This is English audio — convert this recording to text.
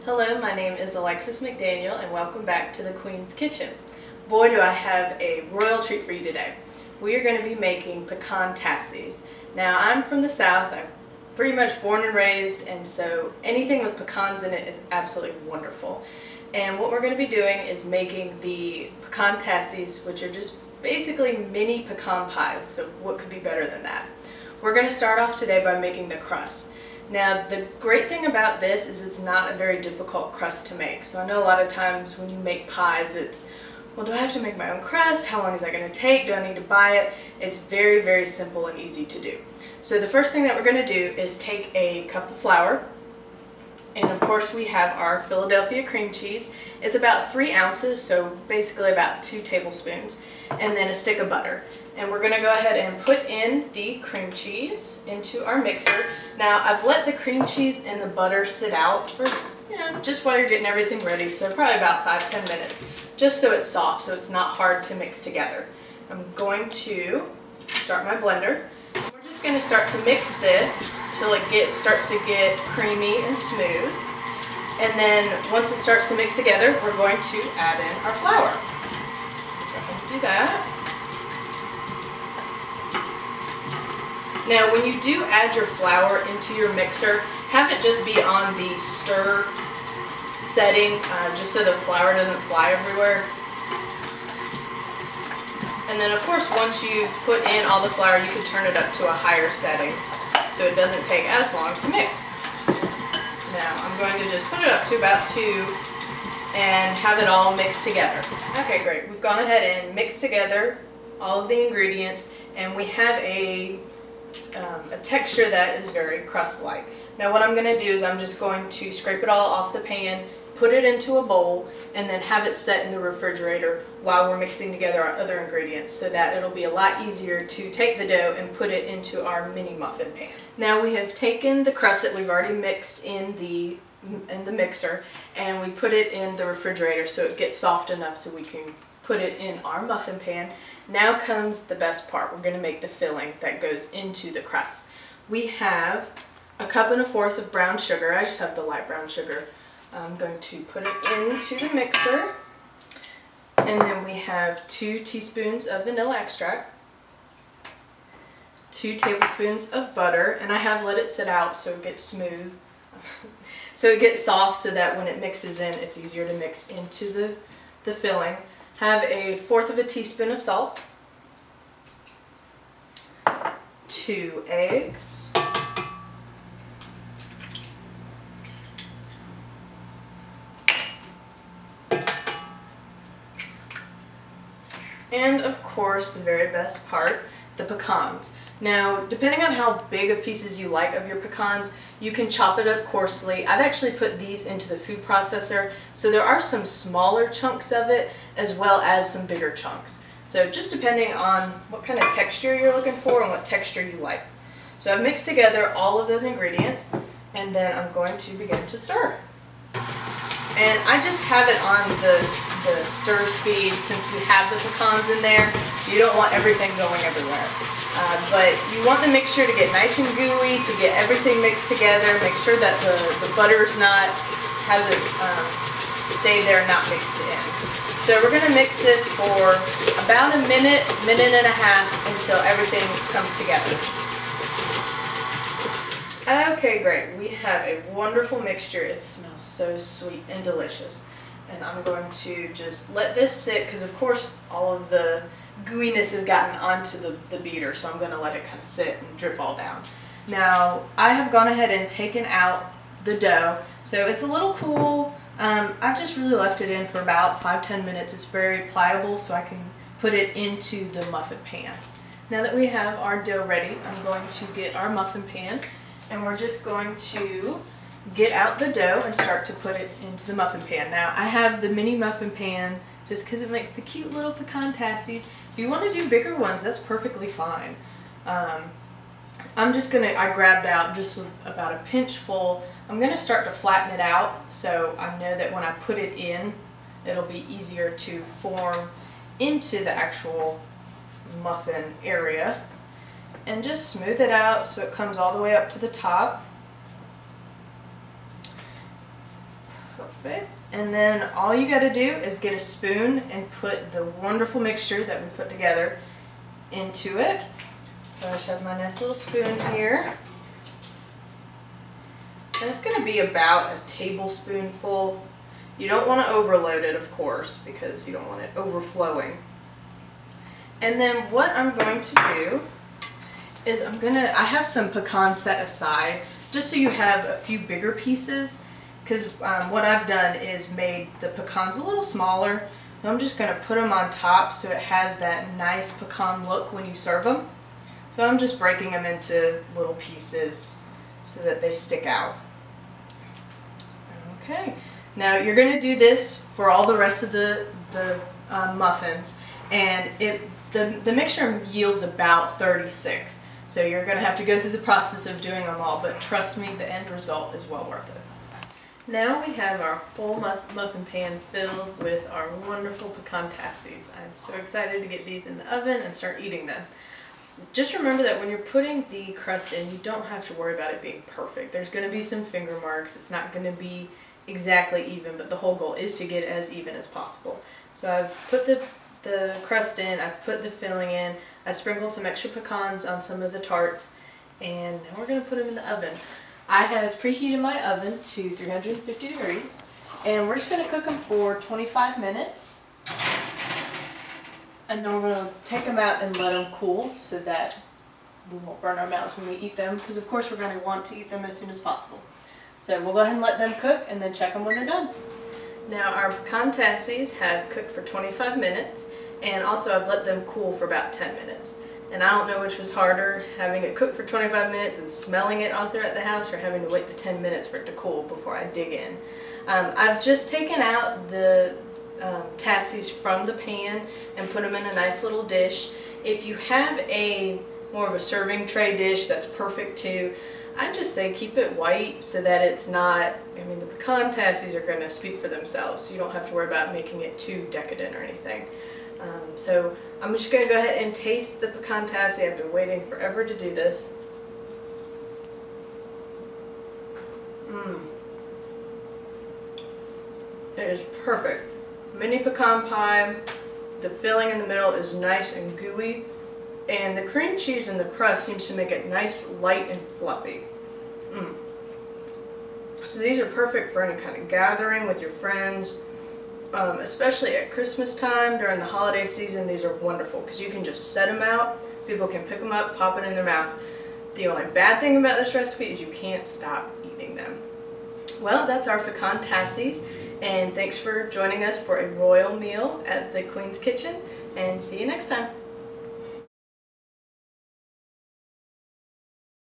Hello, my name is Alexis McDaniel and welcome back to the Queen's Kitchen. Boy, do I have a royal treat for you today. We are going to be making pecan tassies. Now, I'm from the South. I'm pretty much born and raised, and so anything with pecans in it is absolutely wonderful. And what we're going to be doing is making the pecan tassies, which are just basically mini pecan pies, so what could be better than that? We're going to start off today by making the crust. Now, the great thing about this is it's not a very difficult crust to make. So I know a lot of times when you make pies, it's, well, do I have to make my own crust? How long is that going to take? Do I need to buy it? It's very, very simple and easy to do. So the first thing that we're going to do is take a cup of flour, and of course we have our Philadelphia cream cheese. It's about 3 ounces, so basically about 2 tablespoons, and then a stick of butter. And we're going to go ahead and put in the cream cheese into our mixer. Now, I've let the cream cheese and the butter sit out for, just while you're getting everything ready, so probably about 5-10 minutes, just so it's soft, so it's not hard to mix together. I'm going to start my blender. We're just going to start to mix this till it starts to get creamy and smooth. And then once it starts to mix together, we're going to add in our flour. Go ahead and do that. Now, when you do add your flour into your mixer, have it just be on the stir setting, just so the flour doesn't fly everywhere. And then, of course, once you've put in all the flour, you can turn it up to a higher setting so it doesn't take as long to mix. Now, I'm going to just put it up to about 2 and have it all mixed together. Okay, great. We've gone ahead and mixed together all of the ingredients, and we have a texture that is very crust-like. Now what I'm going to do is I'm just going to scrape it all off the pan, put it into a bowl, and then have it set in the refrigerator while we're mixing together our other ingredients, so that it'll be a lot easier to take the dough and put it into our mini muffin pan. Now we have taken the crust that we've already mixed in the mixer, and we put it in the refrigerator so it gets soft enough so we can put it in our muffin pan. Now comes the best part. We're going to make the filling that goes into the crust. We have 1.25 cups of brown sugar. I just have the light brown sugar. I'm going to put it into the mixer. And then we have 2 teaspoons of vanilla extract, 2 tablespoons of butter, and I have let it sit out so it gets smooth. So it gets soft so that when it mixes in, it's easier to mix into the filling. Have 1/4 teaspoon of salt, 2 eggs, and of course the very best part, the pecans. Now, depending on how big of pieces you like of your pecans, you can chop it up coarsely. I've actually put these into the food processor, so there are some smaller chunks of it as well as some bigger chunks. So just depending on what kind of texture you're looking for and what texture you like. So I've mixed together all of those ingredients, and then I'm going to begin to stir. And I just have it on the stir speed since we have the pecans in there. You don't want everything going everywhere. But you want the mixture to get nice and gooey, to get everything mixed together. Make sure that the butter's hasn't stayed there and not mixed in. So we're going to mix this for about a minute, minute and a half until everything comes together. Okay, great. We have a wonderful mixture. It smells so sweet and delicious. And I'm going to just let this sit because, of course, all of the gooiness has gotten onto the beater, so I'm going to let it kind of sit and drip all down. Now, I have gone ahead and taken out the dough, so it's a little cool. I've just really left it in for about 5-10 minutes. It's very pliable, so I can put it into the muffin pan. Now that we have our dough ready, I'm going to get our muffin pan, and we're just going to get out the dough and start to put it into the muffin pan. Now, I have the mini muffin pan just because it makes the cute little pecan tassies. If you want to do bigger ones, that's perfectly fine. I grabbed out just about a pinch full. I'm going to start to flatten it out so I know that when I put it in, it'll be easier to form into the actual muffin area. And just smooth it out so it comes all the way up to the top. Perfect. And then all you got to do is get a spoon and put the wonderful mixture that we put together into it. So I just have my nice little spoon here. And it's going to be about a tablespoonful. You don't want to overload it, of course, because you don't want it overflowing. And then what I'm going to do is I have some pecans set aside just so you have a few bigger pieces, because what I've done is made the pecans a little smaller. So I'm just going to put them on top so it has that nice pecan look when you serve them. So I'm just breaking them into little pieces so that they stick out. Okay, now you're going to do this for all the rest of the muffins, and the mixture yields about 36. So you're going to have to go through the process of doing them all, but trust me, the end result is well worth it. Now we have our full muffin pan filled with our wonderful pecan tassies. I'm so excited to get these in the oven and start eating them. Just remember that when you're putting the crust in, you don't have to worry about it being perfect. There's going to be some finger marks. It's not going to be exactly even, but the whole goal is to get as even as possible. So I've put the crust in, I've put the filling in, I've sprinkled some extra pecans on some of the tarts, and now we're going to put them in the oven. I have preheated my oven to 350 degrees, and we're just going to cook them for 25 minutes. And then we're going to take them out and let them cool so that we won't burn our mouths when we eat them, because of course we're going to want to eat them as soon as possible. So we'll go ahead and let them cook and then check them when they're done. Now our pecan tassies have cooked for 25 minutes, and also I've let them cool for about 10 minutes. And I don't know which was harder, having it cook for 25 minutes and smelling it all throughout the house, or having to wait the 10 minutes for it to cool before I dig in. I've just taken out the tassies from the pan and put them in a nice little dish. If you have more of a serving tray dish, that's perfect too. I'd just say keep it white so that it's not, the pecan tassies are going to speak for themselves, so you don't have to worry about making it too decadent or anything. So I'm just going to go ahead and taste the pecan tassie. I've been waiting forever to do this. It is perfect. Mini pecan pie. The filling in the middle is nice and gooey, and the cream cheese in the crust seems to make it nice, light, and fluffy. So these are perfect for any kind of gathering with your friends. Especially at Christmas time, during the holiday season, these are wonderful because you can just set them out, people can pick them up, pop it in their mouth. The only bad thing about this recipe is you can't stop eating them. Well, that's our pecan tassies, and thanks for joining us for a royal meal at the Queen's Kitchen, and see you next time.